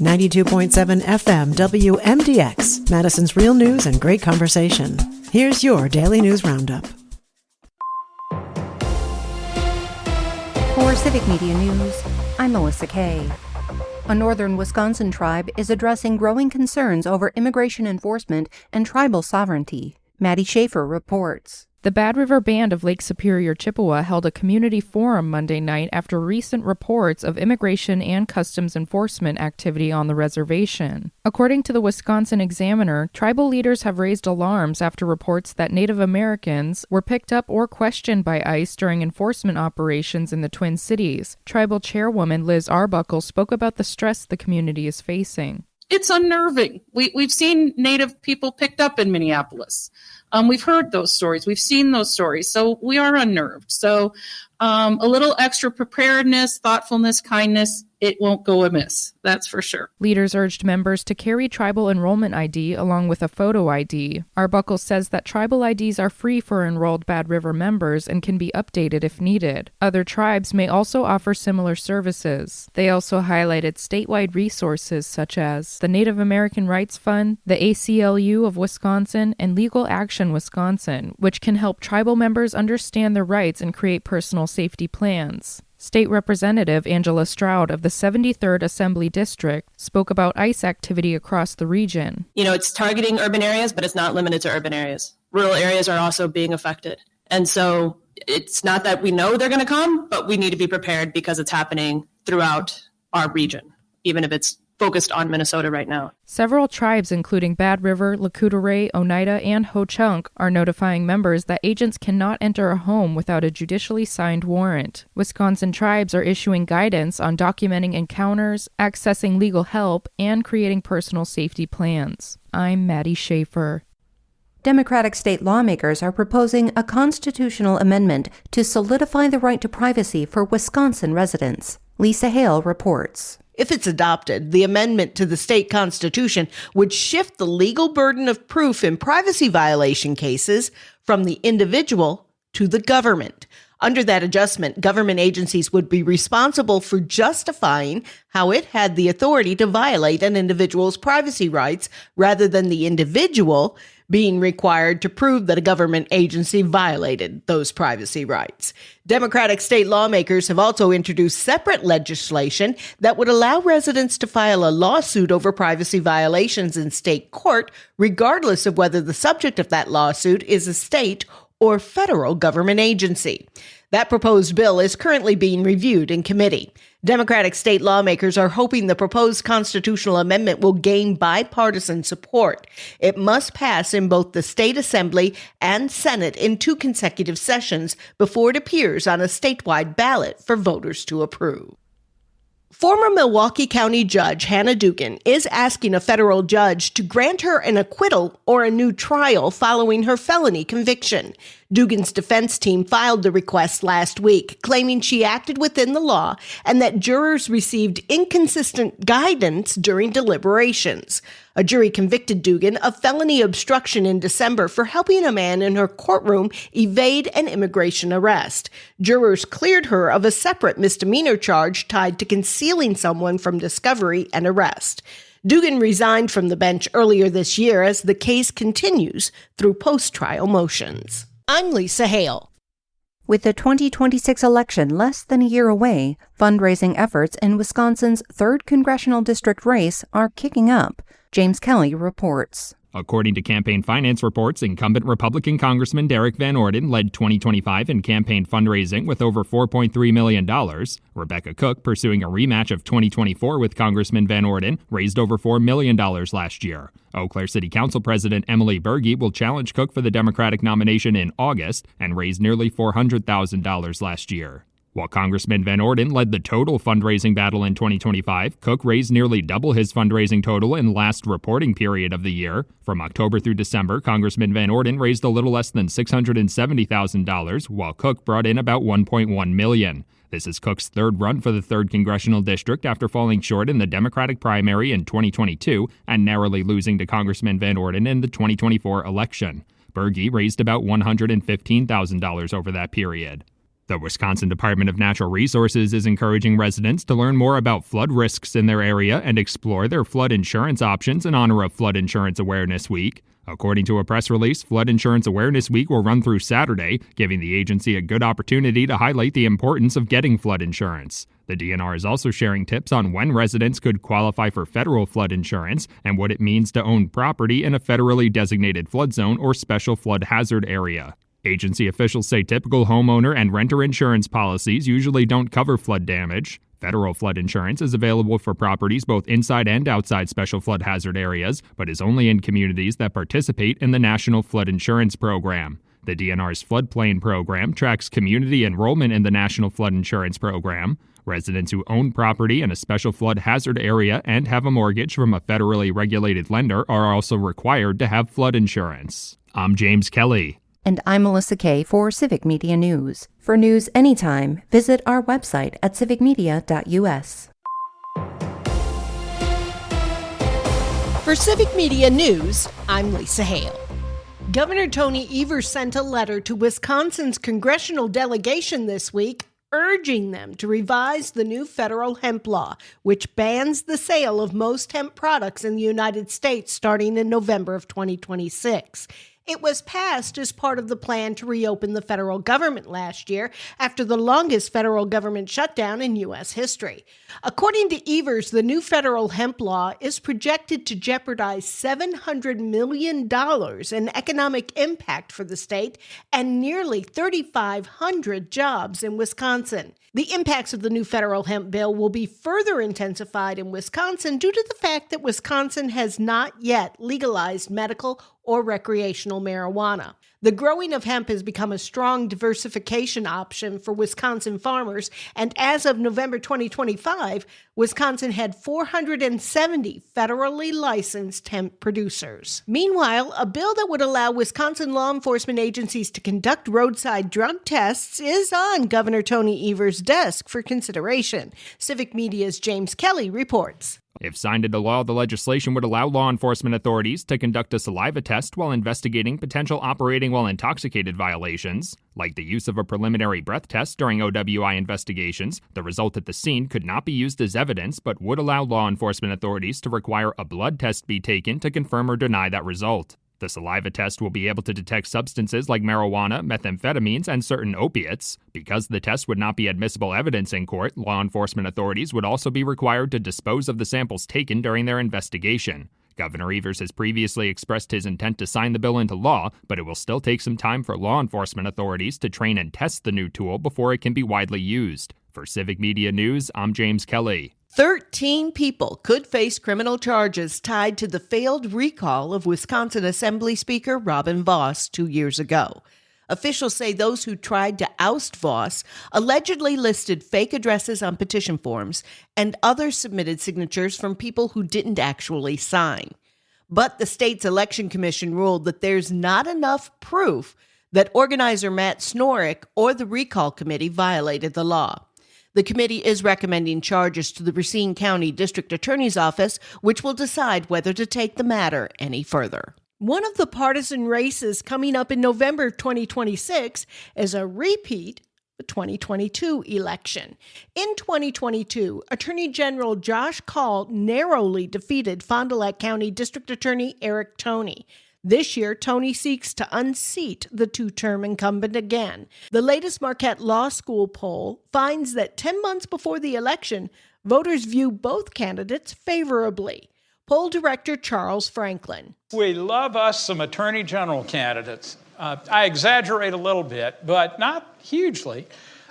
92.7 FM WMDX, Madison's real news and great conversation. Here's your Daily News Roundup. For Civic Media News, I'm Melissa Kay. A northern Wisconsin tribe is addressing growing concerns over immigration enforcement and tribal sovereignty. Maddie Schaefer reports. The Bad River Band of Lake Superior, Chippewa held a community forum Monday night after recent reports of immigration and customs enforcement activity on the reservation. According to the Wisconsin Examiner, tribal leaders have raised alarms after reports that Native Americans were picked up or questioned by ICE during enforcement operations in the Twin Cities. Tribal chairwoman Liz Arbuckle spoke about the stress the community is facing. It's unnerving. We've seen Native people picked up in Minneapolis. We've heard those stories. We've seen those stories. So we are unnerved. So a little extra preparedness, thoughtfulness, kindness, it won't go amiss. That's for sure. Leaders urged members to carry tribal enrollment ID along with a photo ID. Arbuckle says that tribal IDs are free for enrolled Bad River members and can be updated if needed. Other tribes may also offer similar services. They also highlighted statewide resources such as the Native American Rights Fund, the ACLU of Wisconsin, and Legal Action Wisconsin, which can help tribal members understand their rights and create personal safety plans. State Representative Angela Stroud of the 73rd Assembly District spoke about ICE activity across the region. It's targeting urban areas, but it's not limited to urban areas. Rural areas are also being affected. And so it's not that we know they're going to come, but we need to be prepared because it's happening throughout our region, even if it's focused on Minnesota right now. Several tribes, including Bad River, Lakota, Oneida, and Ho-Chunk, are notifying members that agents cannot enter a home without a judicially signed warrant. Wisconsin tribes are issuing guidance on documenting encounters, accessing legal help, and creating personal safety plans. I'm Maddie Schaefer. Democratic state lawmakers are proposing a constitutional amendment to solidify the right to privacy for Wisconsin residents. Lisa Hale reports. If it's adopted, the amendment to the state constitution would shift the legal burden of proof in privacy violation cases from the individual to the government. Under that adjustment, government agencies would be responsible for justifying how it had the authority to violate an individual's privacy rights rather than the individual being required to prove that a government agency violated those privacy rights. Democratic state lawmakers have also introduced separate legislation that would allow residents to file a lawsuit over privacy violations in state court, regardless of whether the subject of that lawsuit is a state or federal government agency. That proposed bill is currently being reviewed in committee. Democratic state lawmakers are hoping the proposed constitutional amendment will gain bipartisan support. It must pass in both the state assembly and Senate in 2 consecutive sessions before it appears on a statewide ballot for voters to approve. Former Milwaukee County Judge Hannah Dugan is asking a federal judge to grant her an acquittal or a new trial following her felony conviction. Dugan's defense team filed the request last week, claiming she acted within the law and that jurors received inconsistent guidance during deliberations. A jury convicted Dugan of felony obstruction in December for helping a man in her courtroom evade an immigration arrest. Jurors cleared her of a separate misdemeanor charge tied to concealing someone from discovery and arrest. Dugan resigned from the bench earlier this year as the case continues through post-trial motions. I'm Lisa Hale. With the 2026 election less than a year away, fundraising efforts in Wisconsin's 3rd congressional district race are kicking up. James Kelly reports. According to campaign finance reports, incumbent Republican Congressman Derek Van Orden led 2025 in campaign fundraising with over $4.3 million. Rebecca Cook, pursuing a rematch of 2024 with Congressman Van Orden, raised over $4 million last year. Eau Claire City Council President Emily Berge will challenge Cook for the Democratic nomination in August and raised nearly $400,000 last year. While Congressman Van Orden led the total fundraising battle in 2025, Cook raised nearly double his fundraising total in last reporting period of the year. From October through December, Congressman Van Orden raised a little less than $670,000, while Cook brought in about $1.1 million. This is Cook's 3rd run for the 3rd congressional district after falling short in the Democratic primary in 2022 and narrowly losing to Congressman Van Orden in the 2024 election. Berge raised about $115,000 over that period. The Wisconsin Department of Natural Resources is encouraging residents to learn more about flood risks in their area and explore their flood insurance options in honor of Flood Insurance Awareness Week. According to a press release, Flood Insurance Awareness Week will run through Saturday, giving the agency a good opportunity to highlight the importance of getting flood insurance. The DNR is also sharing tips on when residents could qualify for federal flood insurance and what it means to own property in a federally designated flood zone or special flood hazard area. Agency officials say typical homeowner and renter insurance policies usually don't cover flood damage. Federal flood insurance is available for properties both inside and outside special flood hazard areas, but is only in communities that participate in the National Flood Insurance Program. The DNR's floodplain program tracks community enrollment in the National Flood Insurance Program. Residents who own property in a special flood hazard area and have a mortgage from a federally regulated lender are also required to have flood insurance. I'm James Kelly. And I'm Melissa Kay for Civic Media News. For news anytime, visit our website at civicmedia.us. For Civic Media News, I'm Lisa Hale. Governor Tony Evers sent a letter to Wisconsin's congressional delegation this week urging them to revise the new federal hemp law, which bans the sale of most hemp products in the United States starting in November of 2026. It was passed as part of the plan to reopen the federal government last year after the longest federal government shutdown in U.S. history. According to Evers, the new federal hemp law is projected to jeopardize $700 million in economic impact for the state and nearly 3,500 jobs in Wisconsin. The impacts of the new federal hemp bill will be further intensified in Wisconsin due to the fact that Wisconsin has not yet legalized medical or recreational marijuana. The growing of hemp has become a strong diversification option for Wisconsin farmers, and as of November 2025, Wisconsin had 470 federally licensed hemp producers. Meanwhile, a bill that would allow Wisconsin law enforcement agencies to conduct roadside drug tests is on Governor Tony Evers' desk for consideration. Civic Media's James Kelly reports. If signed into law, the legislation would allow law enforcement authorities to conduct a saliva test while investigating potential operating while intoxicated violations. Like the use of a preliminary breath test during OWI investigations, the result at the scene could not be used as evidence, but would allow law enforcement authorities to require a blood test be taken to confirm or deny that result. The saliva test will be able to detect substances like marijuana, methamphetamines, and certain opiates. Because the test would not be admissible evidence in court, law enforcement authorities would also be required to dispose of the samples taken during their investigation. Governor Evers has previously expressed his intent to sign the bill into law, but it will still take some time for law enforcement authorities to train and test the new tool before it can be widely used. For Civic Media News, I'm James Kelly. 13 people could face criminal charges tied to the failed recall of Wisconsin Assembly Speaker Robin Vos 2 years ago. Officials say those who tried to oust Vos allegedly listed fake addresses on petition forms, and others submitted signatures from people who didn't actually sign. But the state's election commission ruled that there's not enough proof that organizer Matt Snorek or the recall committee violated the law. The committee is recommending charges to the Racine County District Attorney's Office, which will decide whether to take the matter any further. One of the partisan races coming up in November 2026 is a repeat of the 2022 election. In 2022, Attorney General Josh Kaul narrowly defeated Fond du Lac County District Attorney Eric Toney. This year, Toney seeks to unseat the two-term incumbent again. The latest Marquette Law School poll finds that 10 months before the election, voters view both candidates favorably. Poll director Charles Franklin. We love us some attorney general candidates. I exaggerate a little bit, but not hugely.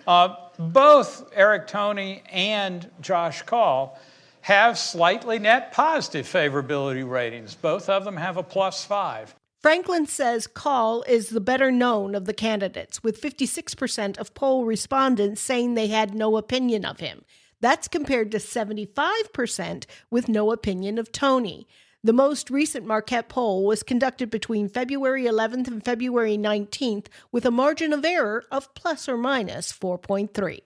Both Eric Toney and Josh Kaul have slightly net positive favorability ratings. Both of them have a +5. Franklin says Kaul is the better known of the candidates, with 56% of poll respondents saying they had no opinion of him. That's compared to 75% with no opinion of Toney. The most recent Marquette poll was conducted between February 11th and February 19th with a margin of error of plus or minus 4.3.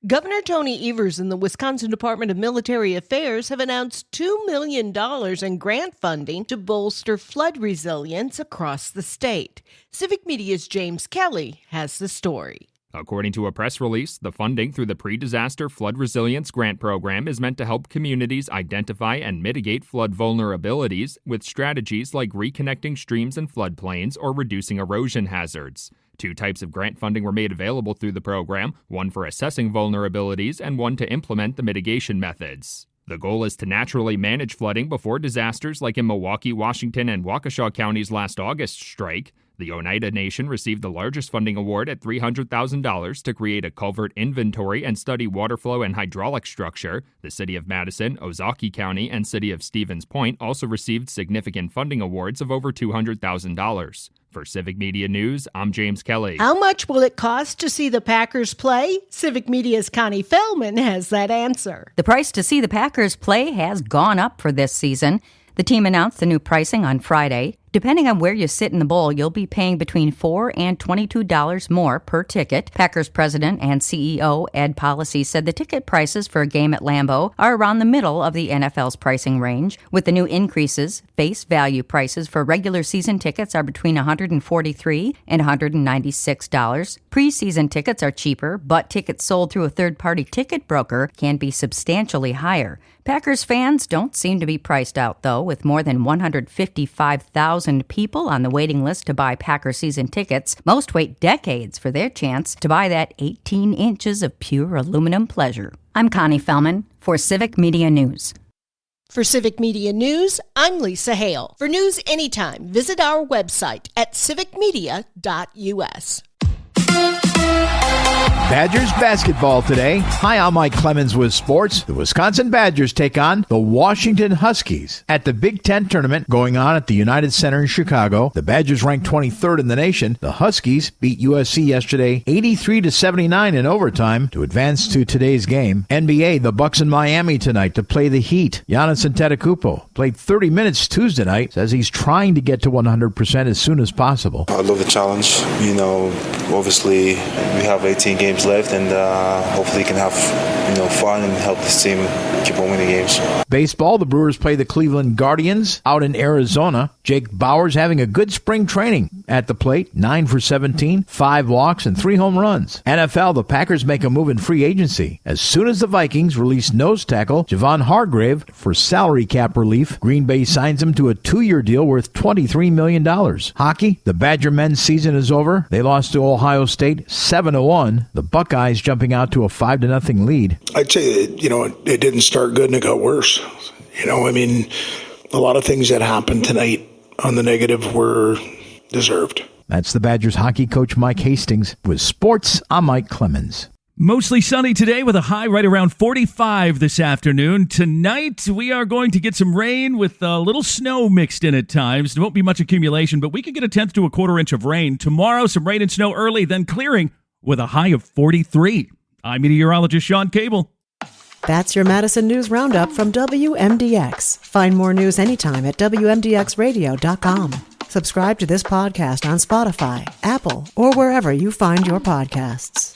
Governor Tony Evers and the Wisconsin Department of Military Affairs have announced $2 million in grant funding to bolster flood resilience across the state. Civic Media's James Kelly has the story. According to a press release, the funding through the Pre-Disaster Flood Resilience Grant Program is meant to help communities identify and mitigate flood vulnerabilities with strategies like reconnecting streams and floodplains or reducing erosion hazards. 2 types of grant funding were made available through the program, one for assessing vulnerabilities and one to implement the mitigation methods. The goal is to naturally manage flooding before disasters like in Milwaukee, Washington, and Waukesha counties last August strike. The Oneida Nation received the largest funding award at $300,000 to create a culvert inventory and study water flow and hydraulic structure. The City of Madison, Ozaukee County, and City of Stevens Point also received significant funding awards of over $200,000. For Civic Media News, I'm James Kelly. How much will it cost to see the Packers play? Civic Media's Connie Feldman has that answer. The price to see the Packers play has gone up for this season. The team announced the new pricing on Friday. Depending on where you sit in the bowl, you'll be paying between $4 and $22 more per ticket. Packers president and CEO Ed Policy said the ticket prices for a game at Lambeau are around the middle of the NFL's pricing range. With the new increases, face value prices for regular season tickets are between $143 and $196. Preseason tickets are cheaper, but tickets sold through a third-party ticket broker can be substantially higher. Packers fans don't seem to be priced out, though, with more than 155,000 people on the waiting list to buy Packers season tickets. Most wait decades for their chance to buy that 18 inches of pure aluminum pleasure. I'm Connie Feldman for Civic Media News. For Civic Media News, I'm Lisa Hale. For news anytime, visit our website at civicmedia.us. Badgers basketball today. Hi, I'm Mike Clemens with sports. The Wisconsin Badgers take on the Washington Huskies at the Big Ten tournament going on at the United Center in Chicago. The Badgers ranked 23rd in the nation. The Huskies beat USC yesterday 83-79 in overtime to advance to today's game. NBA, the Bucks in Miami tonight to play the Heat. Giannis Antetokounmpo played 30 minutes Tuesday night. Says he's trying to get to 100% as soon as possible. I love the challenge. Obviously we have 18 games left, and hopefully can have fun and help this team keep on winning games. Baseball, the Brewers play the Cleveland Guardians out in Arizona. Jake Bauers having a good spring training at the plate, 9 for 17, 5 walks, and 3 home runs. NFL, the Packers make a move in free agency as soon as the Vikings release nose tackle Javon Hargrave for salary cap relief. Green Bay signs him to a 2-year deal worth $23 million. Hockey, the Badger men's season is over. They lost to Ohio State 7-1. The Buckeyes jumping out to a 5-0 lead. I'd say it didn't start good and it got worse. A lot of things that happened tonight on the negative were deserved. That's the Badgers hockey coach Mike Hastings. With sports, I'm Mike Clemens. Mostly sunny today with a high right around 45 this afternoon. Tonight, we are going to get some rain with a little snow mixed in at times. There won't be much accumulation, but we could get a 1/10 to a 1/4 inch of rain. Tomorrow, some rain and snow early, then clearing with a high of 43. I'm meteorologist Sean Cable. That's your Madison News Roundup from WMDX. Find more news anytime at WMDXradio.com. Subscribe to this podcast on Spotify, Apple, or wherever you find your podcasts.